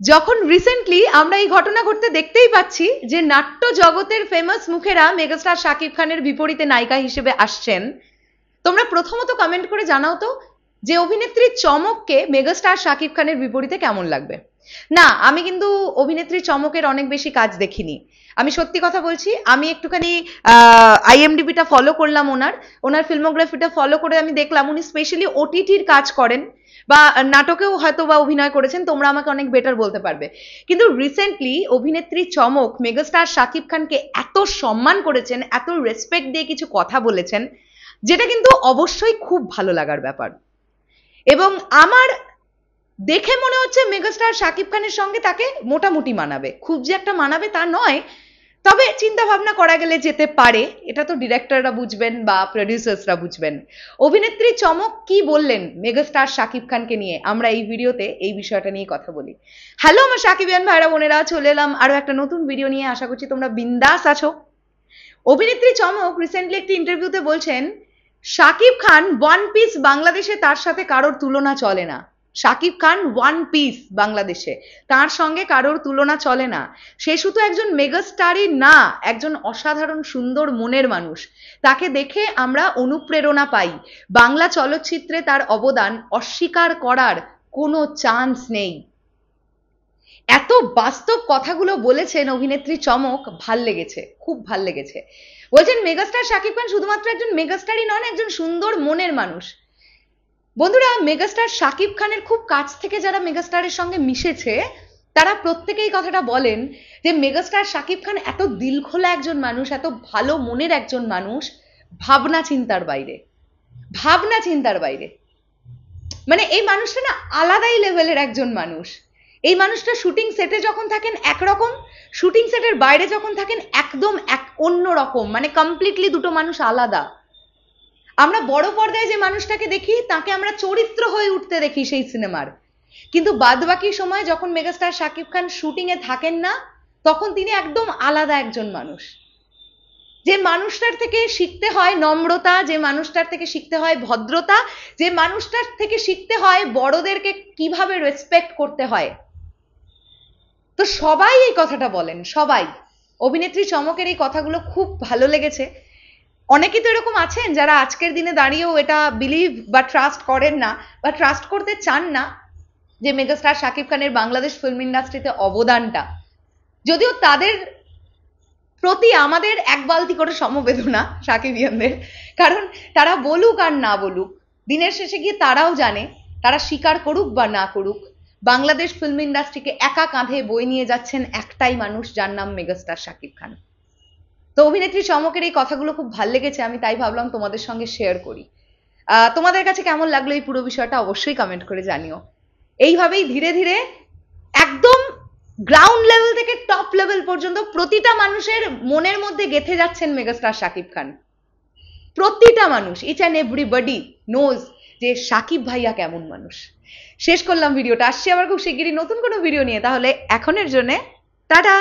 যখন রিসেন্টলি আমরা এই ঘটনা ঘটতে দেখতেই পাচ্ছি যে নাট্য জগতের ফেমাস মুখেরা মেগাস্টার শাকিব খানের বিপরীতে নায়িকা হিসেবে আসছেন, তোমরা প্রথমত কমেন্ট করে জানাও তো যে অভিনেত্রী চমককে মেগাস্টার শাকিব খানের বিপরীতে কেমন লাগবে। না, আমি কিন্তু অভিনেত্রী চমকের অনেক বেশি কাজ দেখিনি, আমি সত্যি কথা বলছি। আমি একটুখানি আইএমডিবিটা ফলো করলাম, ওনার ফিল্মোগ্রাফিটা ফলো করে আমি দেখলাম উনি স্পেশালি ওটিটির কাজ করেন বা নাটকেও হয়তো বা অভিনয় করেছেন, তোমরা আমাকে অনেক বেটার বলতে পারবে। কিন্তু রিসেন্টলি অভিনেত্রী চমক মেগাস্টার শাকিব খানকে এত সম্মান করেছেন, এত রেসপেক্ট দিয়ে কিছু কথা বলেছেন, যেটা কিন্তু অবশ্যই খুব ভালো লাগার ব্যাপার। এবং আমার দেখে মনে হচ্ছে মেগাস্টার শাকিব খানের সঙ্গে তাকে মোটামুটি মানাবে, খুব যে একটা মানাবে তা নয়, তবে চিন্তা ভাবনা করা গেলে যেতে পারে। এটা তো ডিরেক্টররা বুঝবেন বা প্রডিউসার্সরা বুঝবেন। অভিনেত্রী চমক কি বললেন মেগাস্টার শাকিব খানকে নিয়ে, আমরা এই ভিডিওতে এই বিষয়টা নিয়ে কথা বলি। হ্যালো আমার শাকিবিয়ান ভাইরা বোনেরা, চলে এলাম আরো একটা নতুন ভিডিও নিয়ে। আশা করছি তোমরা বিন্দাস আছো। অভিনেত্রী চমক রিসেন্টলি একটি ইন্টারভিউতে বলছেন শাকিব খান ওয়ান পিস বাংলাদেশে, তার সাথে কারোর তুলনা চলে না। শাকিব খান ওয়ান পিস বাংলাদেশে, তার সঙ্গে কারোর তুলনা চলে না। সে শুধু একজন মেগাস্টারই না, একজন অসাধারণ সুন্দর মনের মানুষ। তাকে দেখে আমরা অনুপ্রেরণা পাই। বাংলা চলচ্চিত্রে তার অবদান অস্বীকার করার কোনো চান্স নেই। এত বাস্তব কথাগুলো বলেছেন অভিনেত্রী চমক, ভাল লেগেছে, খুব ভাল লেগেছে। বলছেন মেগাস্টার শাকিব খান শুধুমাত্র একজন মেগাস্টারই নন, একজন সুন্দর মনের মানুষ। বন্ধুরা, মেগাস্টার শাকিব খানের খুব কাছ থেকে যারা মেগাস্টারের সঙ্গে মিশেছে তারা প্রত্যেকেই কথাটা বলেন যে মেগাস্টার শাকিব খান এত দিলখোলা একজন মানুষ, এত ভালো মনের একজন মানুষ, ভাবনা চিন্তার বাইরে, ভাবনা চিন্তার বাইরে। মানে এই মানুষটা না আলাদাই লেভেলের একজন মানুষ। এই মানুষটা শুটিং সেটে যখন থাকেন একরকম, শুটিং সেটের বাইরে যখন থাকেন একদম এক অন্য রকম, মানে কমপ্লিটলি দুটো মানুষ আলাদা। আমরা বড় পর্দায় যে মানুষটাকে দেখি তাকে আমরা চরিত্র হয়ে উঠতে দেখি সেই সিনেমার, কিন্তু বাদবাকি সময় যখন মেগাস্টার শাকিব খান শুটিং এ থাকেন না, তখন তিনি একদম আলাদা একজন মানুষ। যে মানুষটার থেকে শিখতে হয় নম্রতা, যে মানুষটার থেকে শিখতে হয় ভদ্রতা, যে মানুষটার থেকে শিখতে হয় বড়দেরকে কিভাবে রেসপেক্ট করতে হয়। তো সবাই এই কথাটা বলেন, সবাই। অভিনেত্রী চমকের এই কথাগুলো খুব ভালো লেগেছে। অনেকেই তো এরকম আছেন যারা আজকের দিনে দাঁড়িয়েও এটা বিলিভ বা ট্রাস্ট করেন না বা ট্রাস্ট করতে চান না যে মেগাস্টার শাকিব খানের বাংলাদেশ ফিল্ম ইন্ডাস্ট্রিতে অবদানটা, যদিও তাদের প্রতি আমাদের এক বালতি করে সমবেদনা শাকিবিয়ানদের, কারণ তারা বলুক আর না বলুক, দিনের শেষে গিয়ে তারাও জানে, তারা স্বীকার করুক বা না করুক, বাংলাদেশ ফিল্ম ইন্ডাস্ট্রিকে একা কাঁধে বয়ে নিয়ে যাচ্ছেন একটাই মানুষ, যার নাম মেগাস্টার শাকিব খান। তো অভিনেত্রী চমকের এই কথাগুলো খুব ভালো লেগেছে, আমি তাই ভাবলাম তোমাদের সঙ্গে শেয়ার করি। তোমাদের কাছে কেমন লাগলো এই পুরো বিষয়টা অবশ্যই কমেন্ট করে জানিও। এইভাবেই ধীরে ধীরে একদম গ্রাউন্ড লেভেল থেকে টপ লেভেল পর্যন্ত প্রতিটা মানুষের মনের মধ্যে গেঁথে যাচ্ছেন মেগাস্টার শাকিব খান। প্রতিটা মানুষ, ইচ অ্যান্ড এভরিবডি নোজ যে শাকিব ভাইয়া কেমন মানুষ। শেষ করলাম ভিডিওটা, আসছি আবার খুব শিগগিরই নতুন কোনো ভিডিও নিয়ে। তাহলে এখনের জন্য টাটা।